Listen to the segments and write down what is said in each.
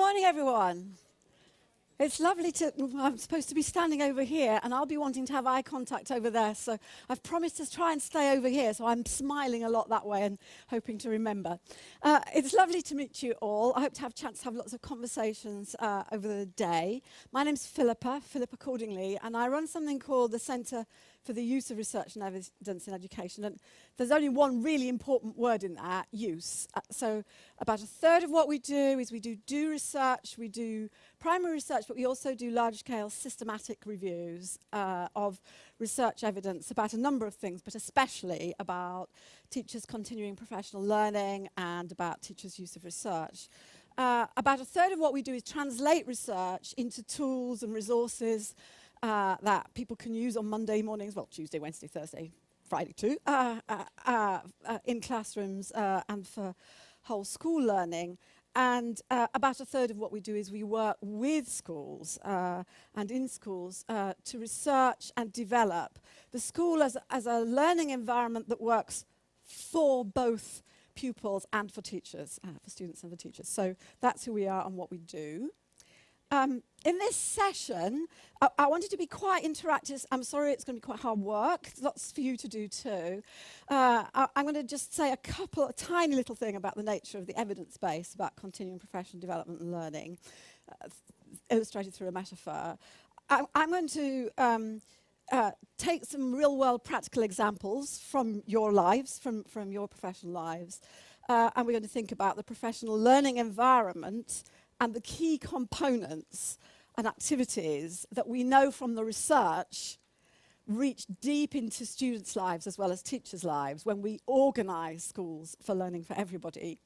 morning, everyone. It's lovely I'm supposed to be standing over here, and I'll be wanting to have eye contact over there, so I've promised to try and stay over here, so I'm smiling a lot that way and hoping to remember. It's lovely to meet you all. I hope to have a chance to have lots of conversations over the day. My name's PhilippaCordingley, and I run something called the Centre for the Use of Research and Evidence in Education, and there's only one really important word in that, use. So about a third of what we do is we do research, we do primary research, but we also do large-scale systematic reviews of research evidence about a number of things, but especially about teachers' continuing professional learning and about teachers' use of research. About a third of what we do is translate research into tools and resources that people can use on Monday mornings, well, Tuesday, Wednesday, Thursday, Friday too, in classrooms and for whole school learning. And about a third of what we do is we work with schools and in schools to research and develop the school as a learning environment that works for both pupils and for teachers, for students and for teachers. So that's who we are and what we do. In this session, I wanted to be quite interactive. I'm sorry, it's going to be quite hard work. There's lots for you to do too. I'm going to just say a tiny little thing about the nature of the evidence base about continuing professional development and learning, illustrated through a metaphor. I'm going to take some real-world practical examples from your lives, from your professional lives, and we're going to think about the professional learning environment and the key components and activities that we know from the research reach deep into students' lives as well as teachers' lives when we organise schools for learning for everybody.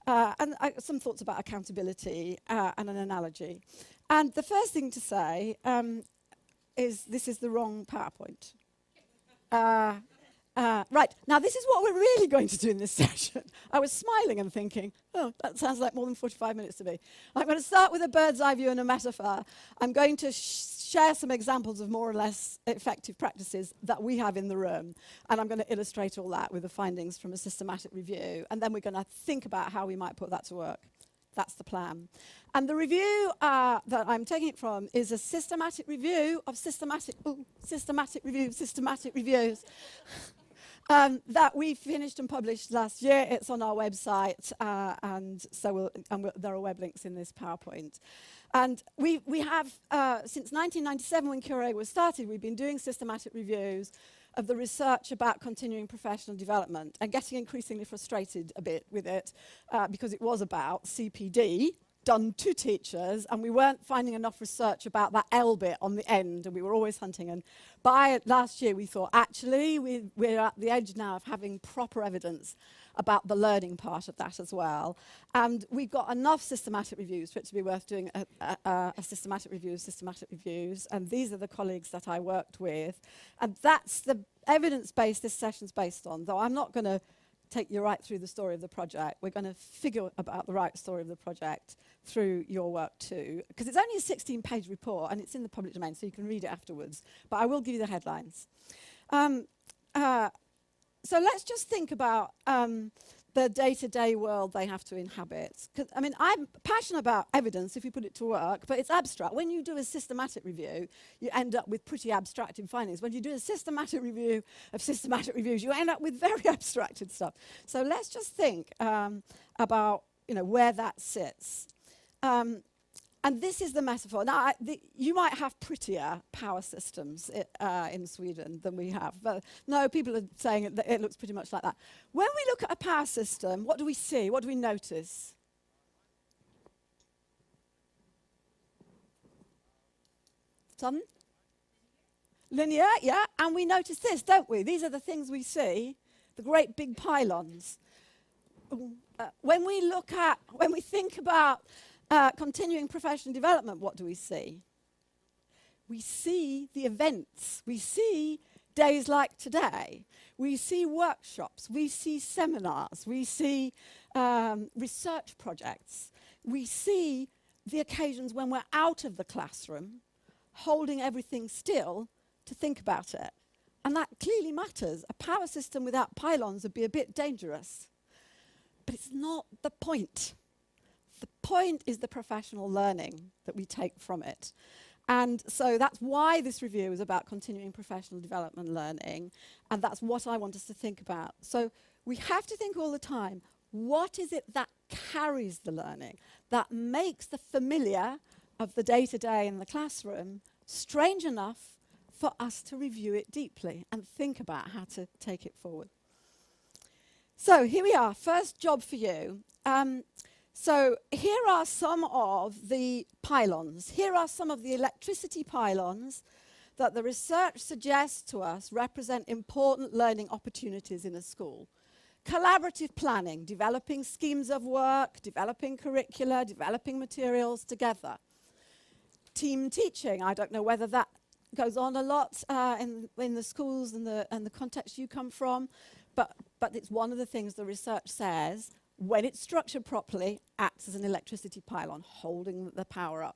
And some thoughts about accountability and an analogy. And the first thing to say is this is the wrong PowerPoint. Right, now this is what we're really going to do in this session. I was smiling and thinking, oh, that sounds like more than 45 minutes to me. I'm going to start with a bird's eye view and a metaphor. I'm going to share some examples of more or less effective practices that we have in the room. And I'm going to illustrate all that with the findings from a systematic review. And then we're going to think about how we might put that to work. That's the plan. And the review that I'm taking it from is a systematic review of systematic reviews. That we finished and published last year. It's on our website, and so there are web links in this PowerPoint. And we have, since 1997 when Cure was started, we've been doing systematic reviews of the research about continuing professional development and getting increasingly frustrated a bit with it because it was about CPD, done to teachers, and we weren't finding enough research about that L bit on the end, and we were always hunting. And by last year, we thought, actually, we're at the edge now of having proper evidence about the learning part of that as well. And we've got enough systematic reviews for it to be worth doing a systematic review of systematic reviews. And these are the colleagues that I worked with. And that's the evidence base this session's based on, though I'm not going to take you right through the story of the project. We're going to figure about the right story of the project through your work too, because it's only a 16-page report and it's in the public domain, so you can read it afterwards. But I will give you the headlines. So let's just think about the day-to-day world they have to inhabit. I mean, I'm passionate about evidence if you put it to work, but it's abstract. When you do a systematic review, you end up with pretty abstracted findings. When you do a systematic review of systematic reviews, you end up with very abstracted stuff. So let's just think about where that sits. And this is the metaphor. Now, you might have prettier power systems in Sweden than we have. But no, people are saying that it looks pretty much like that. When we look at a power system, what do we see? What do we notice? Something? Linear, yeah. And we notice this, don't we? These are the things we see, the great big pylons. When we think about continuing professional development, what do we see? We see the events. We see days like today. We see workshops. We see seminars. We see research projects. We see the occasions when we're out of the classroom, holding everything still to think about it. And that clearly matters. A power system without pylons would be a bit dangerous. But it's not the point. The point is the professional learning that we take from it. And so that's why this review is about continuing professional development learning, and that's what I want us to think about. So we have to think all the time, what is it that carries the learning, that makes the familiar of the day-to-day in the classroom strange enough for us to review it deeply and think about how to take it forward. So here we are, first job for you. So here are some of the pylons. Here are some of the electricity pylons that the research suggests to us represent important learning opportunities in a school. Collaborative planning, developing schemes of work, developing curricula, developing materials together. Team teaching, I don't know whether that goes on a lot in the schools and the context you come from, but it's one of the things the research says, when it's structured properly, acts as an electricity pylon, holding the power up.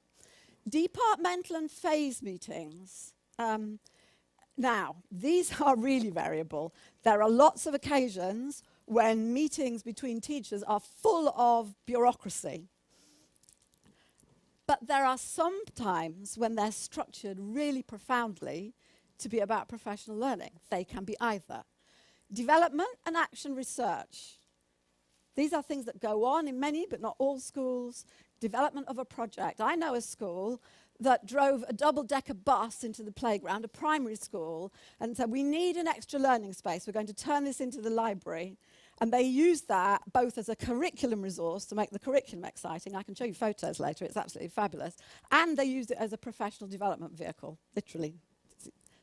Departmental and phase meetings. Now, these are really variable. There are lots of occasions when meetings between teachers are full of bureaucracy. But there are some times when they're structured really profoundly to be about professional learning. They can be either. Development and action research. These are things that go on in many, but not all schools. Development of a project. I know a school that drove a double-decker bus into the playground, a primary school, and said, we need an extra learning space. We're going to turn this into the library. And they used that both as a curriculum resource to make the curriculum exciting. I can show you photos later. It's absolutely fabulous. And they used it as a professional development vehicle, literally.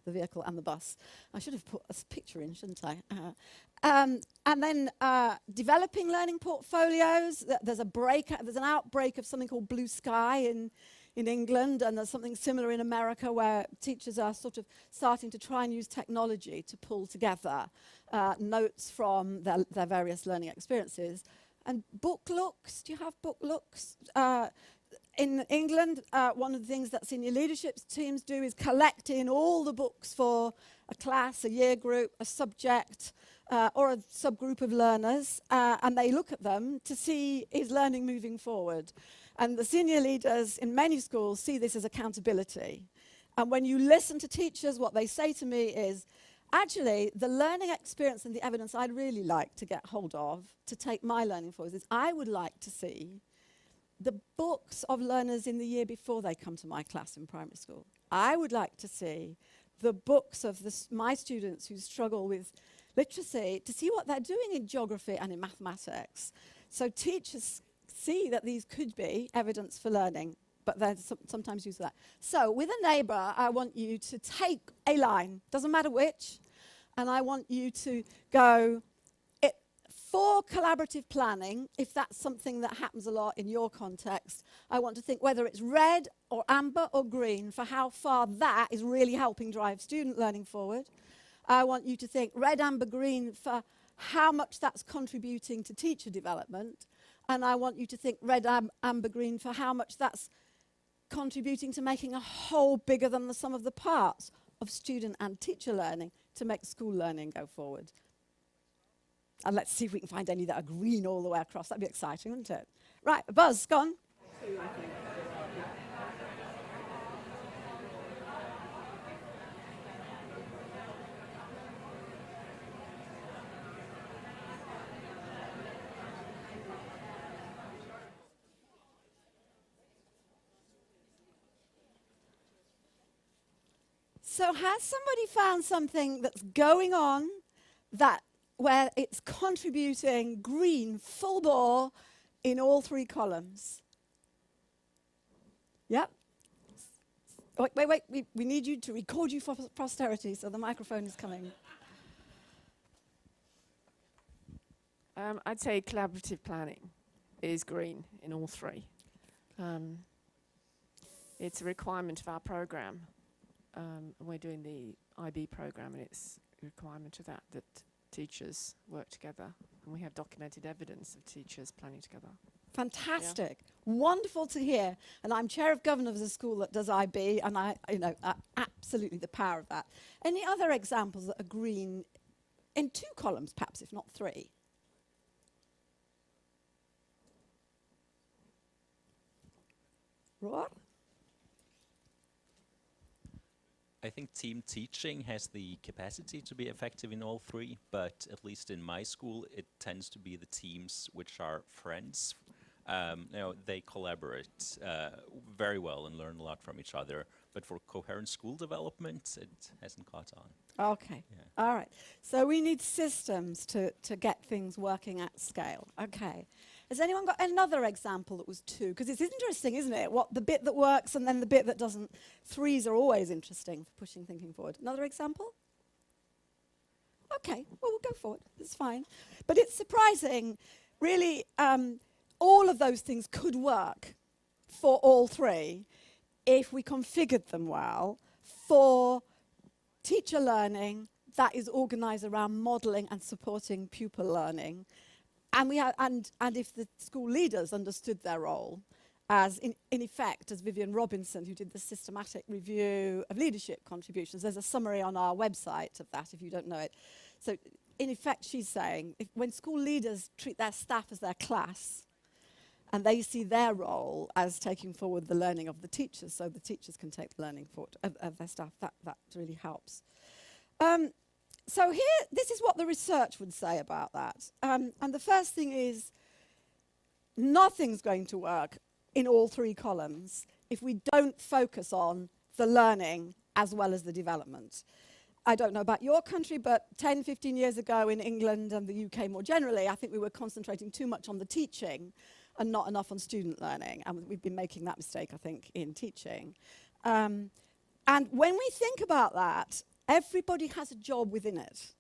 The vehicle and the bus. I should have put a picture in, shouldn't I? And then developing learning portfolios. There's an outbreak of something called Blue Sky in England, and there's something similar in America where teachers are sort of starting to try and use technology to pull together notes from their various learning experiences. And book looks. Do you have book looks? In England, one of the things that senior leadership teams do is collect in all the books for a class, a year group, a subject, or a subgroup of learners, and they look at them to see is learning moving forward. And the senior leaders in many schools see this as accountability. And when you listen to teachers, what they say to me is, actually, the learning experience and the evidence I'd really like to get hold of to take my learning forward is I would like to see the books of learners in the year before they come to my class in primary school. I would like to see the books of my students who struggle with literacy to see what they're doing in geography and in mathematics. So teachers see that these could be evidence for learning, but they're sometimes use that. So with a neighbour, I want you to take a line, doesn't matter which, and I want you to go, for collaborative planning, if that's something that happens a lot in your context, I want to think whether it's red or amber or green for how far that is really helping drive student learning forward. I want you to think red, amber, green for how much that's contributing to teacher development. And I want you to think red, amber, green for how much that's contributing to making a whole bigger than the sum of the parts of student and teacher learning to make school learning go forward. And let's see if we can find any that are green all the way across. That'd be exciting, wouldn't it? Right, Buzz, go on. So has somebody found something that's going on where it's contributing green, full bore, in all three columns? Yep. Wait. We need you to record you for posterity, so the microphone is coming. I'd say collaborative planning is green in all three. It's a requirement of our program. We're doing the IB program, and it's a requirement of that teachers work together, and we have documented evidence of teachers planning together. Fantastic. Yeah. Wonderful to hear. And I'm chair of governors of a school that does IB, and absolutely the power of that. Any other examples that are green in two columns, perhaps, if not three? Roar? I think team teaching has the capacity to be effective in all three, but at least in my school, it tends to be the teams which are friends. They collaborate very well and learn a lot from each other. But for coherent school development, it hasn't caught on. Okay. Yeah. All right. So we need systems to get things working at scale. Okay. Has anyone got another example that was 2? Because it's interesting, isn't it? What the bit that works and then the bit that doesn't. 3s are always interesting for pushing thinking forward. Another example? Okay. Well, we'll go forward. It's fine. But it's surprising. Really, all of those things could work for all 3 if we configured them well for teacher learning that is organized around modeling and supporting pupil learning. And if the school leaders understood their role as, in effect, as Vivian Robinson, who did the systematic review of leadership contributions, there's a summary on our website of that if you don't know it. So, in effect, she's saying, when school leaders treat their staff as their class, and they see their role as taking forward the learning of the teachers, so the teachers can take the learning forward of their staff, that really helps. So here, this is what the research would say about that. And the first thing is, nothing's going to work in all 3 columns if we don't focus on the learning as well as the development. I don't know about your country, but 10, 15 years ago in England and the UK more generally, I think we were concentrating too much on the teaching and not enough on student learning. And we've been making that mistake, I think, in teaching. And when we think about that, everybody has a job within it.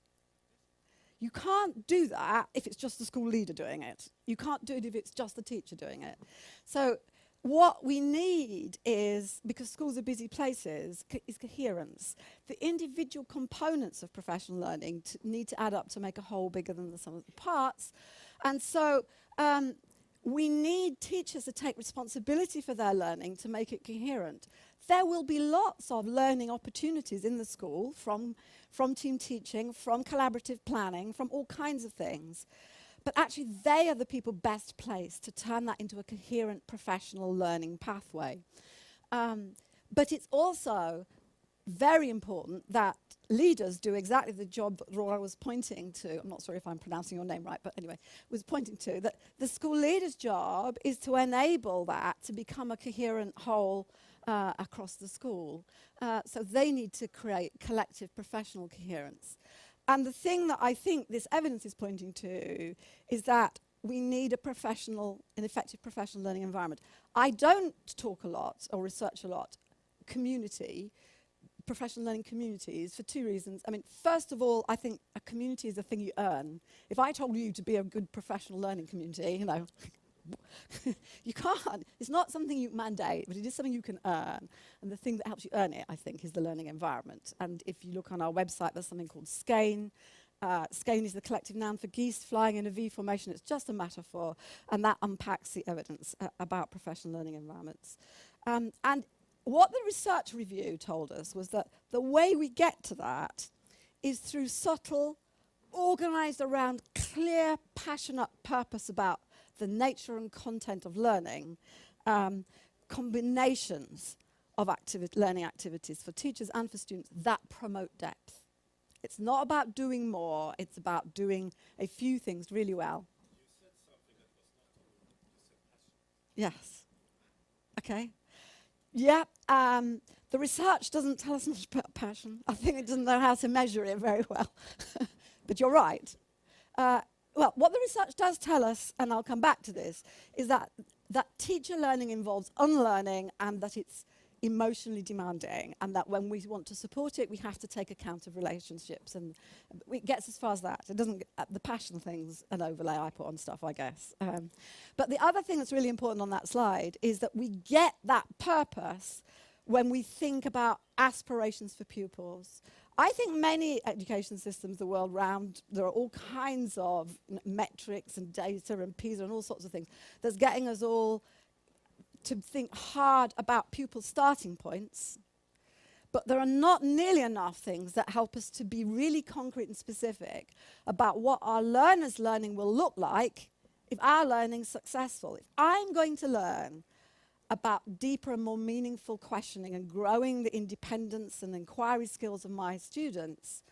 You can't do that if it's just the school leader doing it. You can't do it if it's just the teacher doing it. So what we need is, because schools are busy places, is coherence. The individual components of professional learning need to add up to make a whole bigger than the sum of the parts. And so we need teachers to take responsibility for their learning to make it coherent. There will be lots of learning opportunities in the school from team teaching, from collaborative planning, from all kinds of things. But actually, they are the people best placed to turn that into a coherent professional learning pathway. But it's also very important that leaders do exactly the job that Rory was pointing to. I'm not sure if I'm pronouncing your name right, but anyway, was pointing to that the school leader's job is to enable that to become a coherent whole across the school. So they need to create collective professional coherence. And the thing that I think this evidence is pointing to is that we need an effective professional learning environment. I don't talk a lot or research a lot professional learning communities for 2 reasons. I mean, first of all, I think a community is a thing you earn. If I told you to be a good professional learning community, you can't. It's not something you mandate, but it is something you can earn. And the thing that helps you earn it, I think, is the learning environment. And if you look on our website, there's something called SCANE. SCANE is the collective noun for geese flying in a V formation. It's just a metaphor, and that unpacks the evidence about professional learning environments. And what the research review told us was that the way we get to that is through subtle, organized around clear, passionate purpose about the nature and content of learning, combinations of learning activities for teachers and for students that promote depth. It's not about doing more, it's about doing a few things really well. You said something that was not true. You said passion. Yes. Okay. Yeah, the research doesn't tell us much about passion. I think it doesn't know how to measure it very well. But you're right. Well, what the research does tell us, and I'll come back to this, is that teacher learning involves unlearning and that it's emotionally demanding, and that when we want to support it, we have to take account of relationships. And it gets as far as that. It doesn't, the passion thing's an overlay I put on stuff, I guess. But the other thing that's really important on that slide is that we get that purpose when we think about aspirations for pupils. I think many education systems the world round, there are all kinds of metrics and data and PISA and all sorts of things that's getting us all to think hard about pupil starting points, but there are not nearly enough things that help us to be really concrete and specific about what our learners' learning will look like if our learning's successful. If I'm going to learn about deeper and more meaningful questioning and growing the independence and inquiry skills of my students,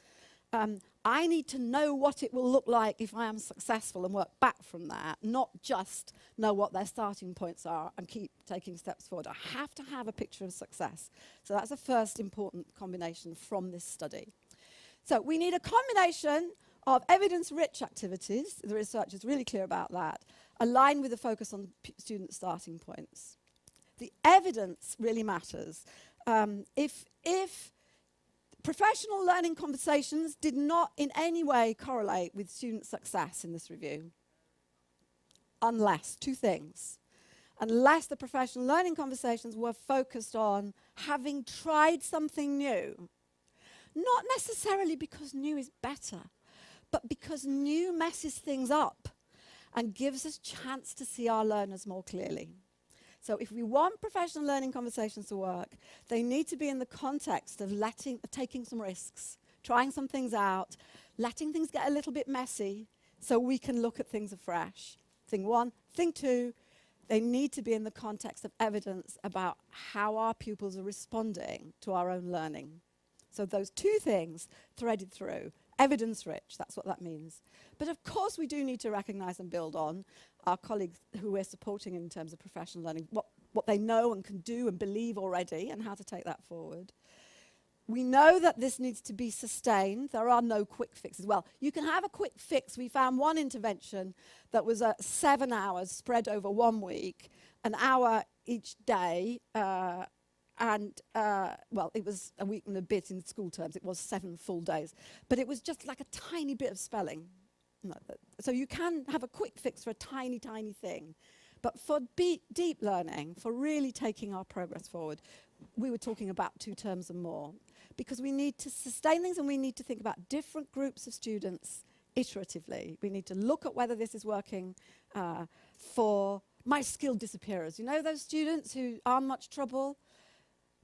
I need to know what it will look like if I am successful and work back from that, not just know what their starting points are and keep taking steps forward. I have to have a picture of success. So that's the first important combination from this study. So we need a combination of evidence-rich activities, the research is really clear about that, aligned with the focus on student starting points. The evidence really matters. If professional learning conversations did not in any way correlate with student success in this review, unless, two things, unless the professional learning conversations were focused on having tried something new, not necessarily because new is better, but because new messes things up and gives us chance to see our learners more clearly. So if we want professional learning conversations to work, they need to be in the context of taking some risks, trying some things out, letting things get a little bit messy so we can look at things afresh. Thing one. Thing two, they need to be in the context of evidence about how our pupils are responding to our own learning. So those two things threaded through. Evidence-rich, that's what that means. But of course we do need to recognize and build on our colleagues who we're supporting in terms of professional learning, what they know and can do and believe already and how to take that forward. We know that this needs to be sustained. There are no quick fixes. Well, you can have a quick fix. We found one intervention that was 7 hours spread over 1 week, an hour each day, well, it was a week and a bit in school terms. It was 7 full days. But it was just like a tiny bit of spelling. So you can have a quick fix for a tiny, tiny thing. But for deep learning, for really taking our progress forward, we were talking about 2 terms and more. Because we need to sustain things and we need to think about different groups of students iteratively. We need to look at whether this is working for my skilled disappearers. You know those students who aren't much trouble?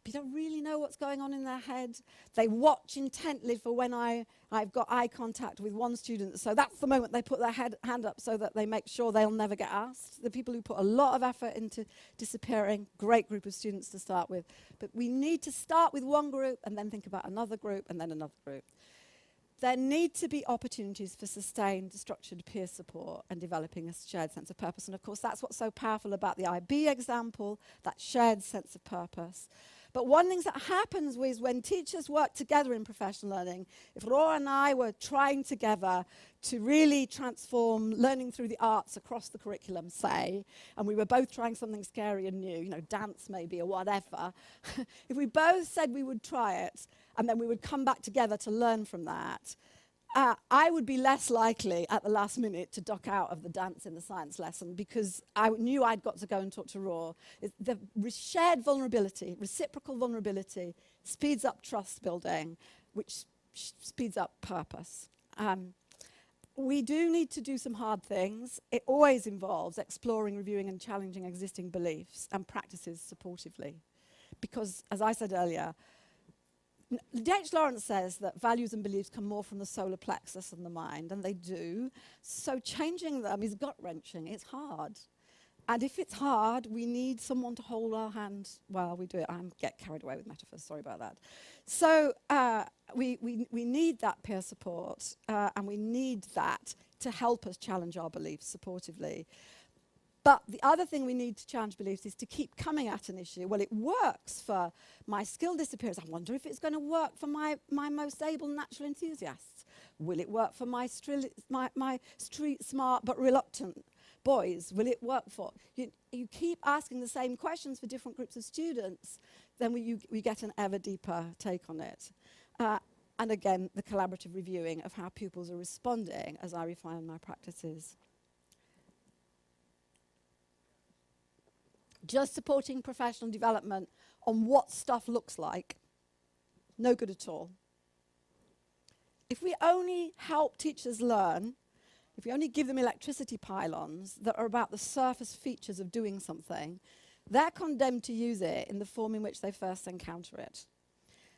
You don't really know what's going on in their head. They watch intently for when I've got eye contact with one student. So that's the moment they put their hand up so that they make sure they'll never get asked. The people who put a lot of effort into disappearing, great group of students to start with. But we need to start with one group and then think about another group and then another group. There need to be opportunities for sustained, structured peer support and developing a shared sense of purpose. And of course, that's what's so powerful about the IB example, that shared sense of purpose. But one thing that happens is when teachers work together in professional learning, if Roa and I were trying together to really transform learning through the arts across the curriculum, say, and we were both trying something scary and new, dance maybe or whatever, if we both said we would try it and then we would come back together to learn from that, I would be less likely at the last minute to duck out of the dance in the science lesson because I knew I'd got to go and talk to Raw. The shared vulnerability, reciprocal vulnerability, speeds up trust building, which speeds up purpose. We do need to do some hard things. It always involves exploring, reviewing, and challenging existing beliefs and practices supportively. Because, as I said earlier, D.H. Lawrence says that values and beliefs come more from the solar plexus than the mind, and they do. So changing them is gut-wrenching. It's hard. And if it's hard, we need someone to hold our hand while we do it. I get carried away with metaphors, sorry about that. So we need that peer support, and we need that to help us challenge our beliefs supportively. But the other thing we need to challenge beliefs is to keep coming at an issue. Well, it works for my skilled disappearers. I wonder if it's going to work for my most able natural enthusiasts. Will it work for my street smart but reluctant boys? Will it work for? You keep asking the same questions for different groups of students, then we get an ever deeper take on it. And again, the collaborative reviewing of how pupils are responding as I refine my practices. Just supporting professional development on what stuff looks like, no good at all. If we only help teachers learn, if we only give them electricity pylons that are about the surface features of doing something, they're condemned to use it in the form in which they first encounter it.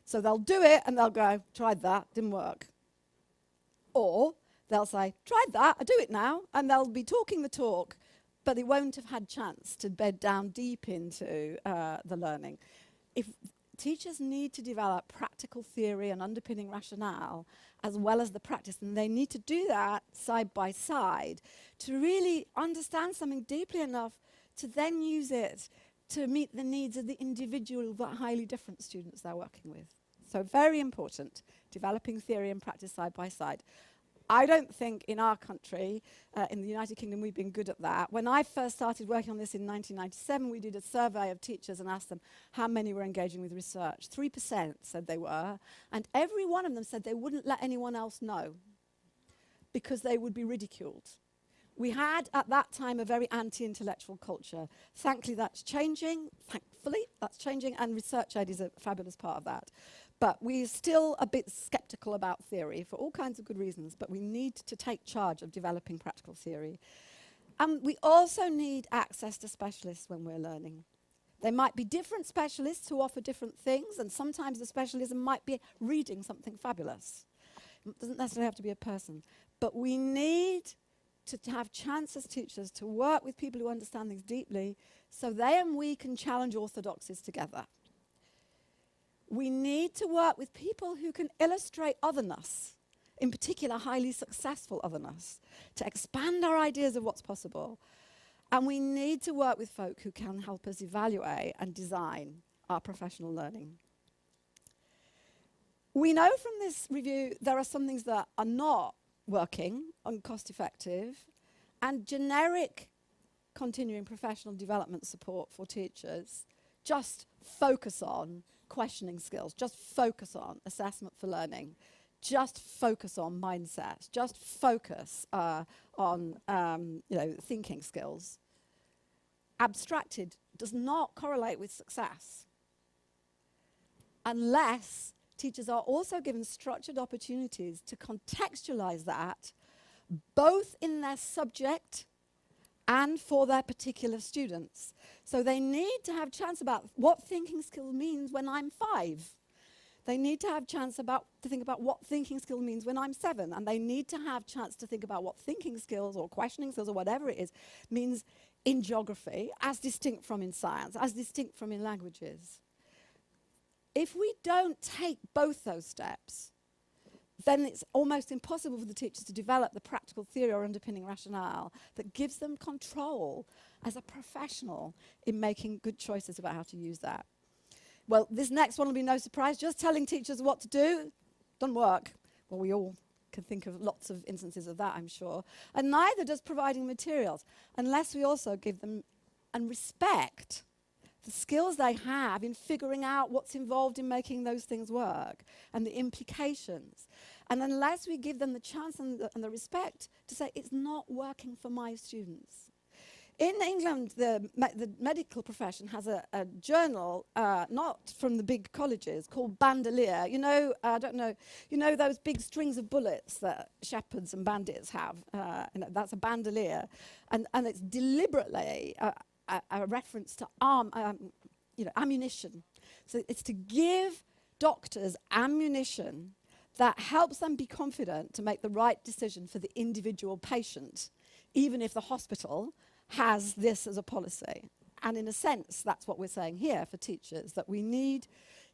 So they'll do it and they'll go, tried that, didn't work. Or they'll say, tried that, I do it now, and they'll be talking the talk, but it won't have had chance to bed down deep into the learning. If teachers need to develop practical theory and underpinning rationale as well as the practice, and they need to do that side by side to really understand something deeply enough to then use it to meet the needs of the individual but highly different students they're working with. So very important, developing theory and practice side by side. I don't think in our country, in the United Kingdom, we've been good at that. When I first started working on this in 1997, we did a survey of teachers and asked them how many were engaging with research. 3% said they were, and every one of them said they wouldn't let anyone else know because they would be ridiculed. We had, at that time, a very anti-intellectual culture. Thankfully, that's changing. And research ed is a fabulous part of that. But we're still a bit skeptical about theory for all kinds of good reasons, but we need to take charge of developing practical theory. And we also need access to specialists when we're learning. There might be different specialists who offer different things, and sometimes the specialism might be reading something fabulous. It doesn't necessarily have to be a person. But we need to have chance as teachers to work with people who understand things deeply so they and we can challenge orthodoxies together. We need to work with people who can illustrate otherness, in particular highly successful otherness, to expand our ideas of what's possible. And we need to work with folk who can help us evaluate and design our professional learning. We know from this review there are some things that are not working and cost effective, and generic continuing professional development support for teachers just focus on questioning skills, just focus on assessment for learning, just focus on mindsets, just focus on thinking skills. Abstracted does not correlate with success unless teachers are also given structured opportunities to contextualize that both in their subject and for their particular students. So they need to have chance about what thinking skill means when I'm 5. They need to have chance to think about what thinking skill means when I'm 7. And they need to have chance to think about what thinking skills or questioning skills or whatever it is means in geography, as distinct from in science, as distinct from in languages. If we don't take both those steps, then it's almost impossible for the teachers to develop the practical theory or underpinning rationale that gives them control as a professional in making good choices about how to use that. Well, this next one will be no surprise. Just telling teachers what to do doesn't work. Well, we all can think of lots of instances of that, I'm sure. And neither does providing materials, unless we also give them and respect the skills they have in figuring out what's involved in making those things work and the implications. And unless we give them the chance and the respect to say, it's not working for my students. In England, the medical profession has a journal, not from the big colleges, called Bandolier. You know, I don't know, you know those big strings of bullets that shepherds and bandits have? That's a bandolier. And it's deliberately a reference to ammunition. So it's to give doctors ammunition that helps them be confident to make the right decision for the individual patient, even if the hospital has this as a policy. And in a sense, that's what we're saying here for teachers, that we need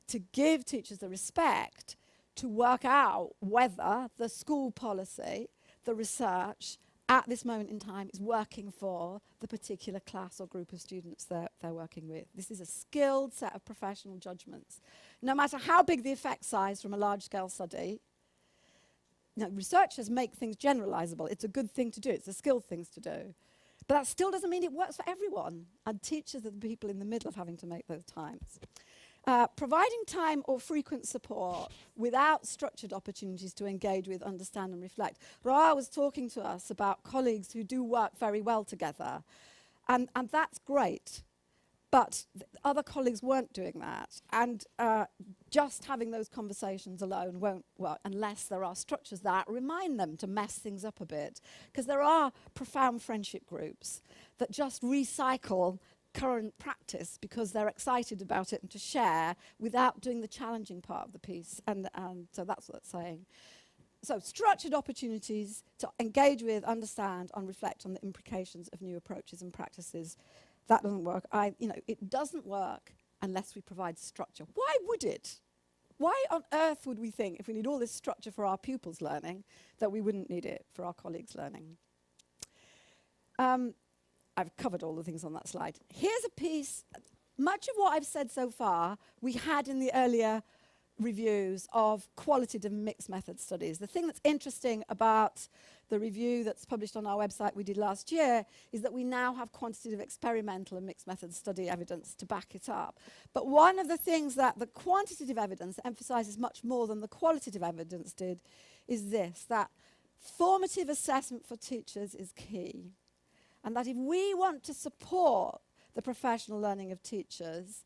to give teachers the respect to work out whether the school policy, the research, at this moment in time is working for the particular class or group of students they're working with. This is a skilled set of professional judgments. No matter how big the effect size from a large-scale study, researchers make things generalizable. It's a good thing to do. It's a skilled thing to do. But that still doesn't mean it works for everyone. And teachers are the people in the middle of having to make those times. Providing time or frequent support without structured opportunities to engage with, understand and reflect. Ra was talking to us about colleagues who do work very well together. And that's great. But other colleagues weren't doing that. And just having those conversations alone won't work unless there are structures that remind them to mess things up a bit. Because there are profound friendship groups that just recycle current practice because they're excited about it and to share without doing the challenging part of the piece. And so that's what it's saying. So structured opportunities to engage with, understand, and reflect on the implications of new approaches and practices. That doesn't work. It doesn't work unless we provide structure. Why would it? Why on earth would we think, if we need all this structure for our pupils' learning, that we wouldn't need it for our colleagues' learning? I've covered all the things on that slide. Here's a piece. Much of what I've said so far, we had in the earlier reviews of qualitative and mixed method studies. The thing that's interesting about the review that's published on our website we did last year is that we now have quantitative experimental and mixed method study evidence to back it up. But one of the things that the quantitative evidence emphasizes much more than the qualitative evidence did is this, that formative assessment for teachers is key. And that if we want to support the professional learning of teachers,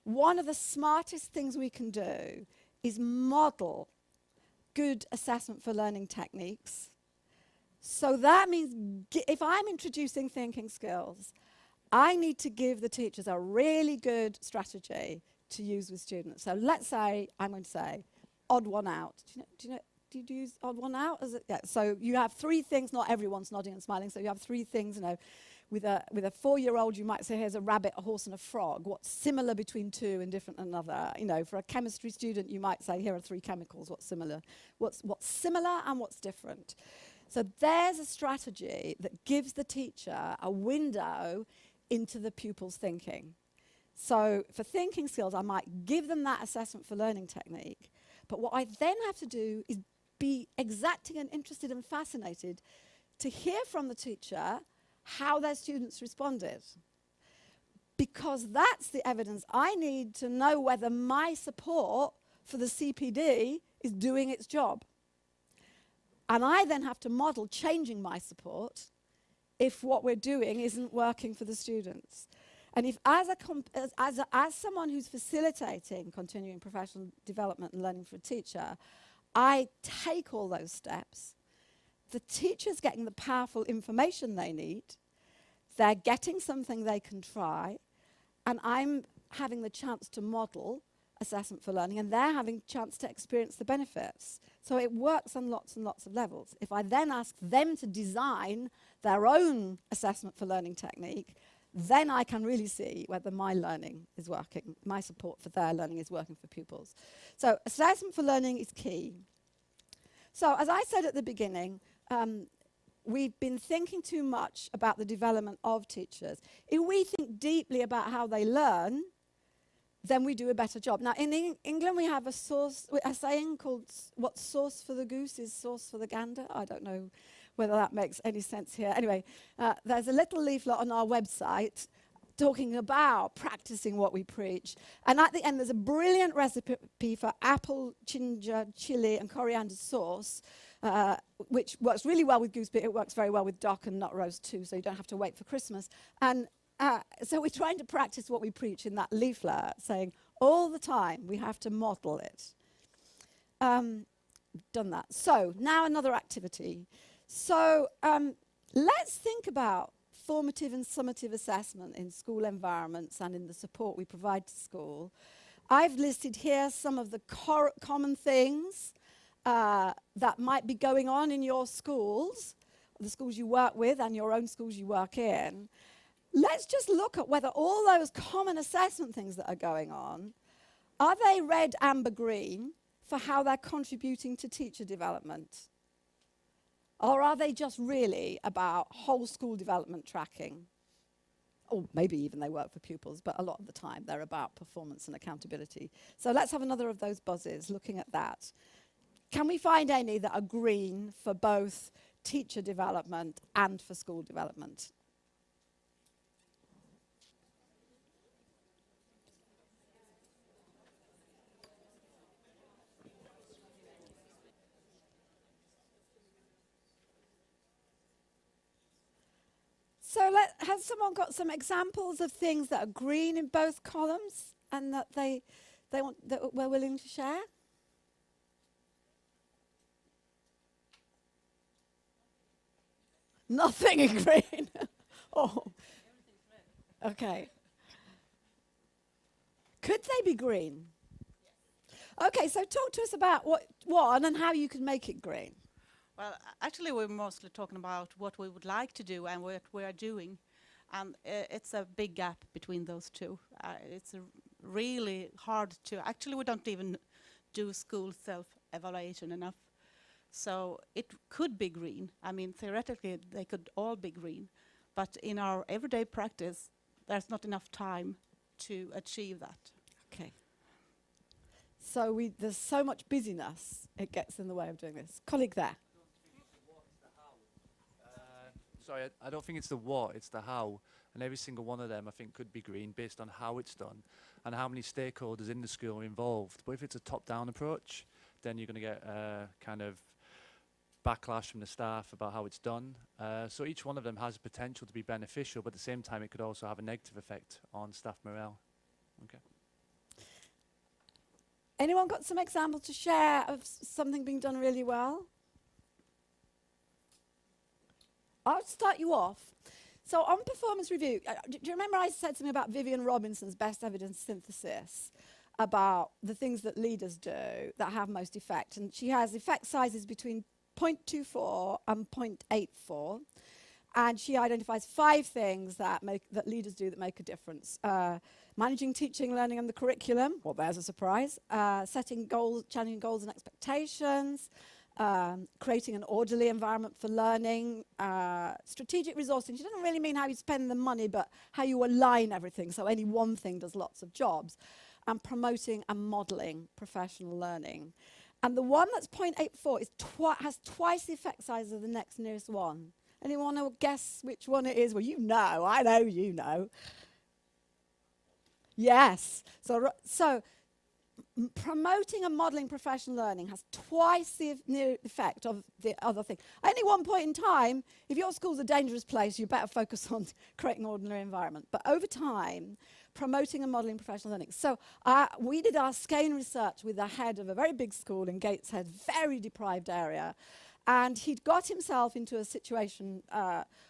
one of the smartest things we can do is model good assessment for learning techniques. So that means if I'm introducing thinking skills, I need to give the teachers a really good strategy to use with students. So let's say, I'm going to say, odd one out. Do you use odd one out? Yeah, so you have three things, not everyone's nodding and smiling, so you have three things, with a 4-year-old, you might say, here's a rabbit, a horse, and a frog. What's similar between two and different than another? For a chemistry student, you might say, here are 3 chemicals. What's similar? What's similar and what's different? So there's a strategy that gives the teacher a window into the pupil's thinking. So for thinking skills, I might give them that assessment for learning technique. But what I then have to do is be exacting and interested and fascinated to hear from the teacher how their students responded. Because that's the evidence I need to know whether my support for the CPD is doing its job. And I then have to model changing my support if what we're doing isn't working for the students. And if as someone who's facilitating continuing professional development and learning for a teacher, I take all those steps, the teacher's getting the powerful information they need, they're getting something they can try, and I'm having the chance to model assessment for learning, and they're having a chance to experience the benefits. So it works on lots and lots of levels. If I then ask them to design their own assessment for learning technique, then I can really see whether my learning is working, my support for their learning is working for pupils. So assessment for learning is key. So as I said at the beginning, we've been thinking too much about the development of teachers. If we think deeply about how they learn, then we do a better job. Now, in England, we have a saying called, what's sauce for the goose is sauce for the gander. I don't know whether that makes any sense here. Anyway, there's a little leaflet on our website talking about practicing what we preach. And at the end, there's a brilliant recipe for apple, ginger, chili, and coriander sauce, which works really well with goose, but it works very well with dock and nut roast too, so you don't have to wait for Christmas. And so we're trying to practice what we preach in that leaflet, saying all the time we have to model it. Done that. So now another activity. So let's think about formative and summative assessment in school environments and in the support we provide to school. I've listed here some of the common things that might be going on in your schools, the schools you work with and your own schools you work in. Let's just look at whether all those common assessment things that are going on, are they red, amber, green for how they're contributing to teacher development? Or are they just really about whole school development tracking? Or maybe even they work for pupils, but a lot of the time they're about performance and accountability. So let's have another of those buzzes looking at that. Can we find any that are green for both teacher development and for school development? So has someone got some examples of things that are green in both columns and that that we're willing to share? Nothing in green. Oh. Okay. Could they be green? Okay, so talk to us about what one and how you can make it green. Well, actually, we're mostly talking about what we would like to do and what we are doing. And it's a big gap between those two. It's really hard to, actually we don't even do school self-evaluation enough. So it could be green. I mean, theoretically, they could all be green. But in our everyday practice, there's not enough time to achieve that. Okay. So there's so much busyness, it gets in the way of doing this. Colleague there. Sorry, I don't think it's the what, it's the how. And every single one of them, I think, could be green based on how it's done and how many stakeholders in the school are involved. But if it's a top-down approach, then you're going to get kind of backlash from the staff about how it's done. So each one of them has potential to be beneficial, but at the same time, it could also have a negative effect on staff morale. Okay. Anyone got some examples to share of something being done really well? I'll start you off. So on performance review, do you remember I said something about Vivian Robinson's best evidence synthesis about the things that leaders do that have most effect? And she has effect sizes between 0.24 and 0.84. And she identifies 5 things that leaders do that make a difference. Managing teaching, learning, and the curriculum. Well, there's a surprise. Setting goals, challenging goals and expectations. Creating an orderly environment for learning, strategic resourcing. She doesn't really mean how you spend the money, but how you align everything, so any one thing does lots of jobs. And promoting and modelling professional learning. And the one that's 0.84 is has twice the effect size of the next nearest one. Anyone want to guess which one it is? Well, you know, I know you know. Yes. So promoting and modelling professional learning has twice the effect of the other thing. At any one point in time, if your school's a dangerous place, you better focus on creating an ordinary environment. But over time, promoting and modelling professional learning. So we did our skein research with the head of a very big school in Gateshead, very deprived area. And he'd got himself into a situation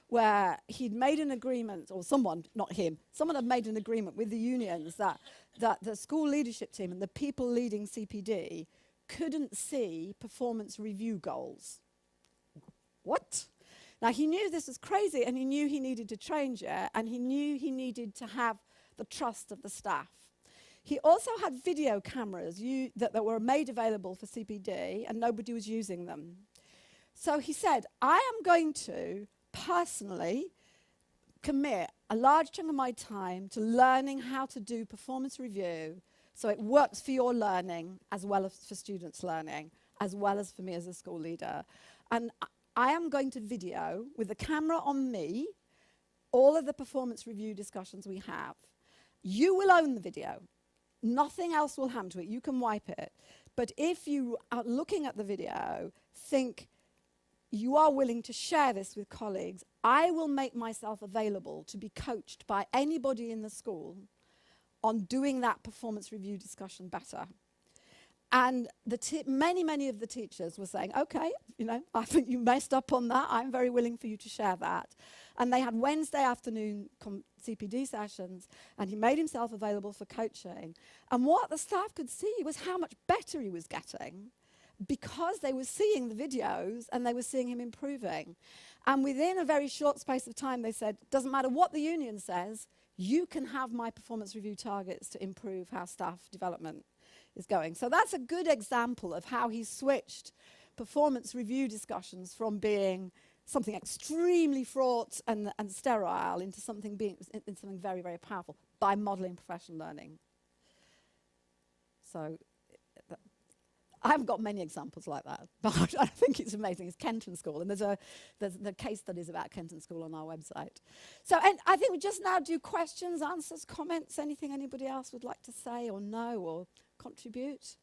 where he'd made an agreement, or someone, not him, someone had made an agreement with the unions that the school leadership team and the people leading CPD couldn't see performance review goals. What? Now, he knew this was crazy, and he knew he needed to change it, and he knew he needed to have the trust of the staff. He also had video cameras that were made available for CPD, and nobody was using them. So he said, I am going to personally commit a large chunk of my time to learning how to do performance review so it works for your learning as well as for students' learning, as well as for me as a school leader. And I am going to video, with the camera on me, all of the performance review discussions we have. You will own the video. Nothing else will happen to it. You can wipe it. But if you are looking at the video, think, you are willing to share this with colleagues, I will make myself available to be coached by anybody in the school on doing that performance review discussion better. And many of the teachers were saying, okay, I think you messed up on that. I'm very willing for you to share that. And they had Wednesday afternoon CPD sessions, and he made himself available for coaching. And what the staff could see was how much better he was getting, because they were seeing the videos and they were seeing him improving. And within a very short space of time, they said, doesn't matter what the union says, you can have my performance review targets to improve how staff development is going. So that's a good example of how he switched performance review discussions from being something extremely fraught and sterile into something very, very powerful by modelling professional learning. So I haven't got many examples like that, but I think it's amazing. It's Kenton School, and there's the case studies about Kenton School on our website. So, and I think we just now do questions, answers, comments, anything anybody else would like to say or know or contribute.